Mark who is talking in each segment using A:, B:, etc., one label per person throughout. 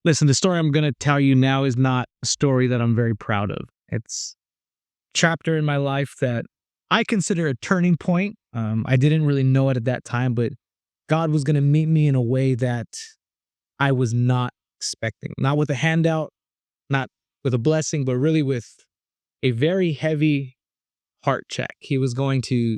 A: Listen, the story I'm going to tell you now is not a story that I'm very proud of. It's a chapter in my life that I consider a turning point. I didn't really know it at that time, but God was going to meet me in a way that I was not expecting. Not with a handout, not with a blessing, but really with a very heavy heart check. He was going to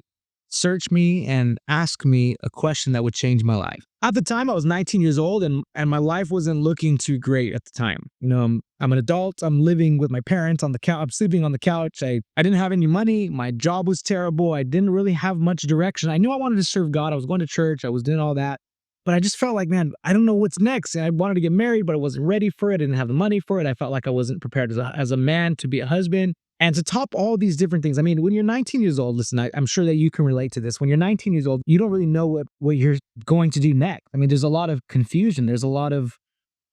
A: search me and ask me a question that would change my life. At the time, I was 19 years old and my life wasn't looking too great at the time. I'm an adult. I'm living with my parents on the couch. I'm sleeping on the couch. I didn't have any money. My job was terrible. I didn't really have much direction. I knew I wanted to serve God. I was going to church. I was doing all that. But I just felt like, man, I don't know what's next. And I wanted to get married, but I wasn't ready for it. I didn't have the money for it. I felt like I wasn't prepared as a man to be a husband. And to top all these different things, I mean, when you're 19 years old, listen, I'm sure that you can relate to this. When you're 19 years old, you don't really know what you're going to do next. I mean, there's a lot of confusion. There's a lot of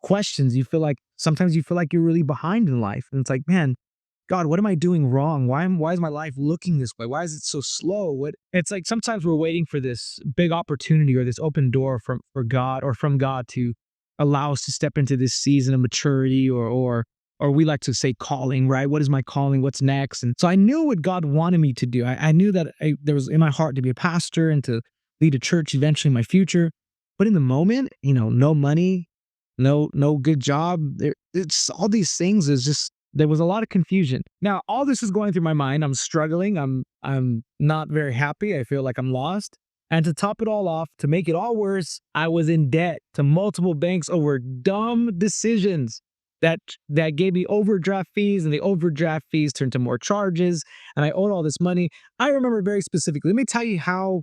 A: questions. Sometimes you feel like you're really behind in life. And it's like, man, God, what am I doing wrong? Why is my life looking this way? Why is it so slow? It's like sometimes we're waiting for this big opportunity or this open door for God or from God to allow us to step into this season of maturity or we like to say calling, right? What is my calling? What's next? And so I knew what God wanted me to do. I knew that there was in my heart to be a pastor and to lead a church eventually in my future. But in the moment, no money, no good job. It's all these things there was a lot of confusion. Now, all this is going through my mind. I'm struggling. I'm not very happy. I feel like I'm lost. And to top it all off, to make it all worse, I was in debt to multiple banks over dumb decisions that gave me overdraft fees, and the overdraft fees turned to more charges, and I owed all this money. I remember very specifically. Let me tell you how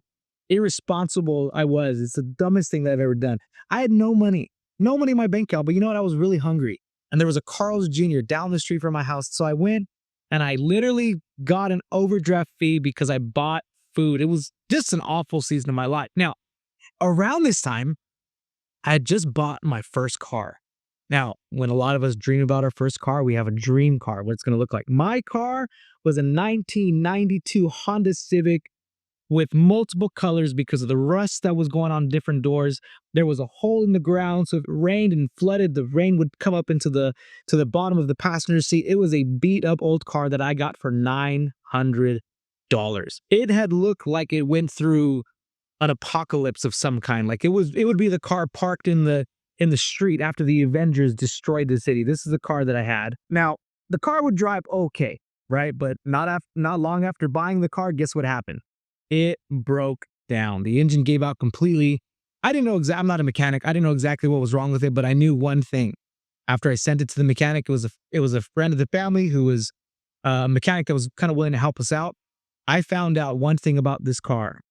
A: irresponsible I was. It's the dumbest thing that I've ever done. I had no money in my bank account, but you know what? I was really hungry. And there was a Carl's Jr. down the street from my house. So I went and I literally got an overdraft fee because I bought food. It was just an awful season of my life. Now, around this time, I had just bought my first car. Now, when a lot of us dream about our first car, we have a dream car, what it's going to look like. My car was a 1992 Honda Civic with multiple colors because of the rust that was going on different doors. There was a hole in the ground, so if it rained and flooded, the rain would come up into the bottom of the passenger seat. It was a beat up old car that I got for $900. It had looked like it went through an apocalypse of some kind. Like it would be the car parked in the street after the Avengers destroyed the city. This is the car that I had. Now, the car would drive okay, right? But not long after buying the car, guess what happened? It broke down. The engine gave out completely. I didn't know I'm not a mechanic. I didn't know exactly what was wrong with it, but I knew one thing. After I sent it to the mechanic, it was a friend of the family who was a mechanic that was kind of willing to help us out. I found out one thing about this car.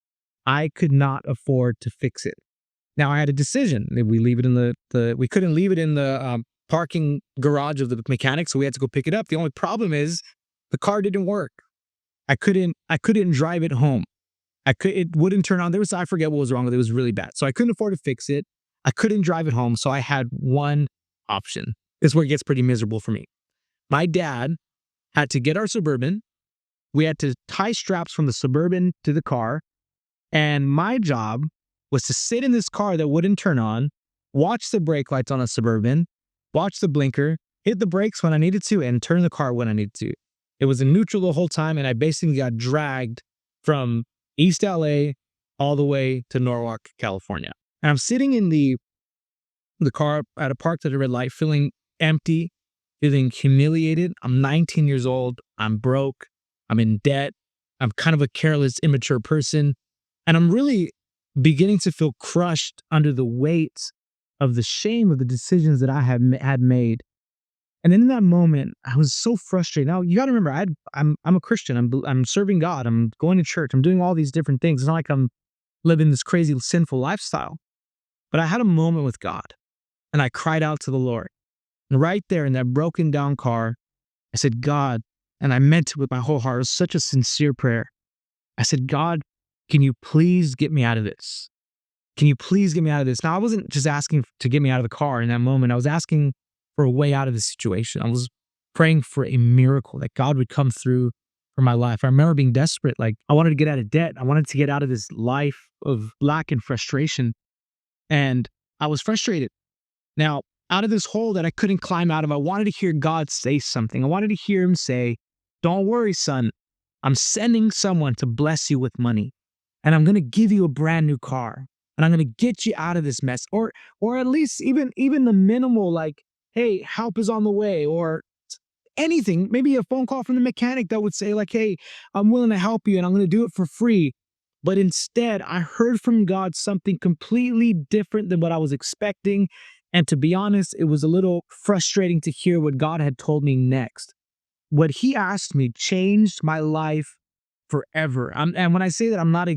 A: I could not afford to fix it. Now I had a decision. We leave it in we couldn't leave it in the parking garage of the mechanic, so we had to go pick it up. The only problem is the car didn't work. I couldn't drive it home. It wouldn't turn on. I forget what was wrong with it. It was really bad. So I couldn't afford to fix it. I couldn't drive it home. So I had one option. This is where it gets pretty miserable for me. My dad had to get our Suburban. We had to tie straps from the Suburban to the car. And my job was to sit in this car that wouldn't turn on, watch the brake lights on a Suburban, watch the blinker, hit the brakes when I needed to, and turn the car when I needed to. It was in neutral the whole time, and I basically got dragged from East LA all the way to Norwalk, California. And I'm sitting in the car at a parked at a red light, feeling empty, feeling humiliated. I'm 19 years old. I'm broke. I'm in debt. I'm kind of a careless, immature person. And I'm really beginning to feel crushed under the weight of the shame of the decisions that I had made. And in that moment, I was so frustrated. Now, you got to remember, I'm a Christian. I'm serving God. I'm going to church. I'm doing all these different things. It's not like I'm living this crazy, sinful lifestyle. But I had a moment with God, and I cried out to the Lord. And right there in that broken down car, I said, God, and I meant it with my whole heart. It was such a sincere prayer. I said, God, can you please get me out of this? Can you please get me out of this? Now, I wasn't just asking to get me out of the car in that moment. I was asking for a way out of the situation. I was praying for a miracle, that God would come through for my life. I remember being desperate. Like, I wanted to get out of debt. I wanted to get out of this life of lack and frustration. And I was frustrated. Now, out of this hole that I couldn't climb out of. I wanted to hear God say something. I wanted to hear him say, "Don't worry, son. I'm sending someone to bless you with money, and I'm going to give you a brand new car, and I'm going to get you out of this mess." Or at least even the minimal, like, "Hey, help is on the way," or anything, maybe a phone call from the mechanic that would say like, "Hey, I'm willing to help you and I'm going to do it for free." But instead, I heard from God something completely different than what I was expecting. And to be honest, it was a little frustrating to hear what God had told me next. What he asked me changed my life forever. And when I say that, I'm not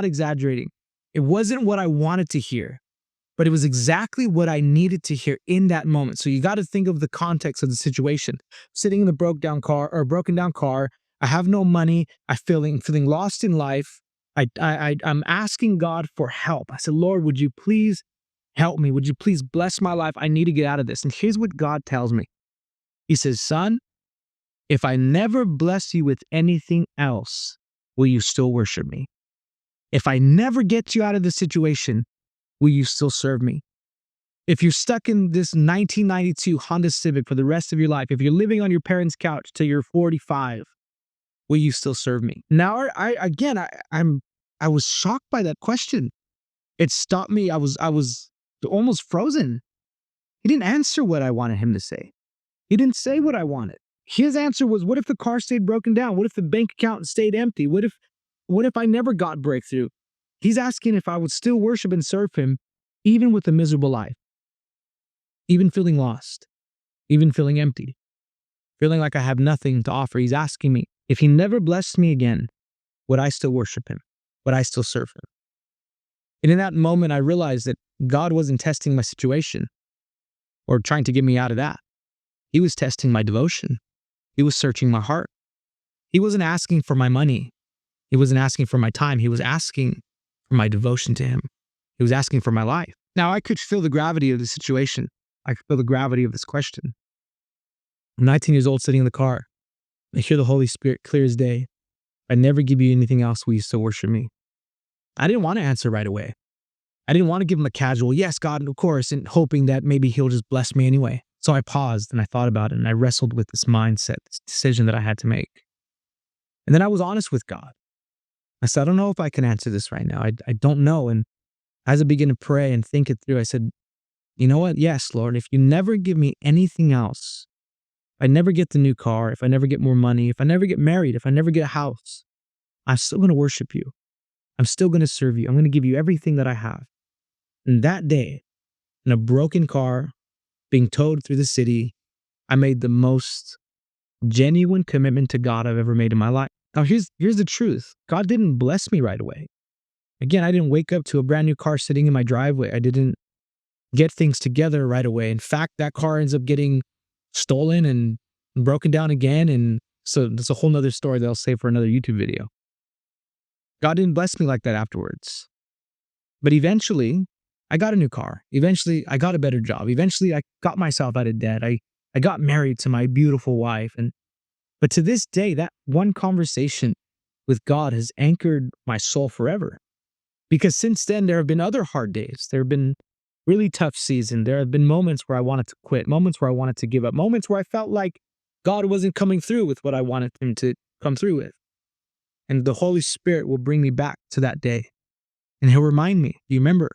A: exaggerating. It wasn't what I wanted to hear, but it was exactly what I needed to hear in that moment. So you got to think of the context of the situation. Sitting in the broken down car, I have no money, I'm feeling lost in life. I'm asking God for help. I said, "Lord, would you please help me? Would you please bless my life? I need to get out of this." And here's what God tells me. He says, "Son, if I never bless you with anything else, will you still worship me? If I never get you out of this situation, will you still serve me? If you're stuck in this 1992 Honda Civic for the rest of your life, if you're living on your parents' couch till you're 45, will you still serve me?" Now, I was shocked by that question. It stopped me. I was almost frozen. He didn't answer what I wanted him to say. He didn't say what I wanted. His answer was, what if the car stayed broken down? What if the bank account stayed empty? What if I never got breakthrough? He's asking if I would still worship and serve him, even with a miserable life, even feeling lost, even feeling empty, feeling like I have nothing to offer. He's asking me, if he never blessed me again, would I still worship him? Would I still serve him? And in that moment, I realized that God wasn't testing my situation or trying to get me out of that. He was testing my devotion. He was searching my heart. He wasn't asking for my money. He wasn't asking for my time. He was asking for my devotion to him. He was asking for my life. Now, I could feel the gravity of the situation. I could feel the gravity of this question. I'm 19 years old, sitting in the car. I hear the Holy Spirit clear as day. "I never give you anything else. Will you still worship me?" I didn't want to answer right away. I didn't want to give him a casual, "Yes, God, of course," and hoping that maybe he'll just bless me anyway. So I paused and I thought about it and I wrestled with this mindset, this decision that I had to make. And then I was honest with God. I said, "I don't know if I can answer this right now. I don't know." And as I began to pray and think it through, I said, "You know what? Yes, Lord, if you never give me anything else, if I never get the new car, if I never get more money, if I never get married, if I never get a house, I'm still going to worship you. I'm still going to serve you. I'm going to give you everything that I have." And that day, in a broken car, being towed through the city, I made the most genuine commitment to God I've ever made in my life. Now, here's the truth. God didn't bless me right away. Again, I didn't wake up to a brand new car sitting in my driveway. I didn't get things together right away. In fact, that car ends up getting stolen and broken down again. And so that's a whole nother story that I'll save for another YouTube video. God didn't bless me like that afterwards. But eventually, I got a new car. Eventually, I got a better job. Eventually, I got myself out of debt. I got married to my beautiful wife. But to this day, that one conversation with God has anchored my soul forever. Because since then, there have been other hard days. There have been really tough seasons. There have been moments where I wanted to quit, moments where I wanted to give up, moments where I felt like God wasn't coming through with what I wanted him to come through with. And the Holy Spirit will bring me back to that day. And he'll remind me, "You remember,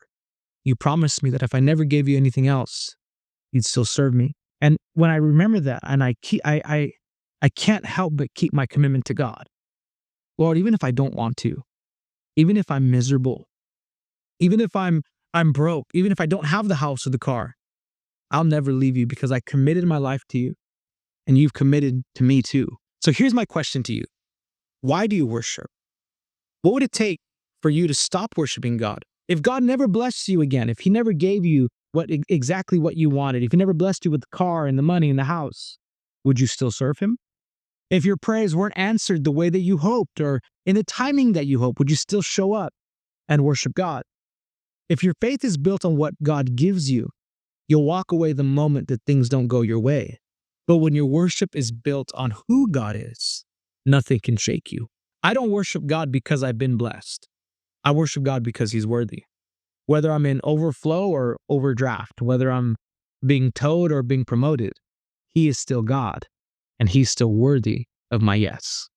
A: you promised me that if I never gave you anything else, you'd still serve me." And when I remember that, and I can't help but keep my commitment to God. Lord, even if I don't want to, even if I'm miserable, even if I'm broke, even if I don't have the house or the car, I'll never leave you because I committed my life to you and you've committed to me too. So here's my question to you. Why do you worship? What would it take for you to stop worshiping God? If God never blessed you again, if he never gave you exactly what you wanted, if he never blessed you with the car and the money and the house, would you still serve him? If your prayers weren't answered the way that you hoped or in the timing that you hoped, would you still show up and worship God? If your faith is built on what God gives you, you'll walk away the moment that things don't go your way. But when your worship is built on who God is, nothing can shake you. I don't worship God because I've been blessed. I worship God because he's worthy. Whether I'm in overflow or overdraft, whether I'm being towed or being promoted, He is still God, and He's still worthy of my yes.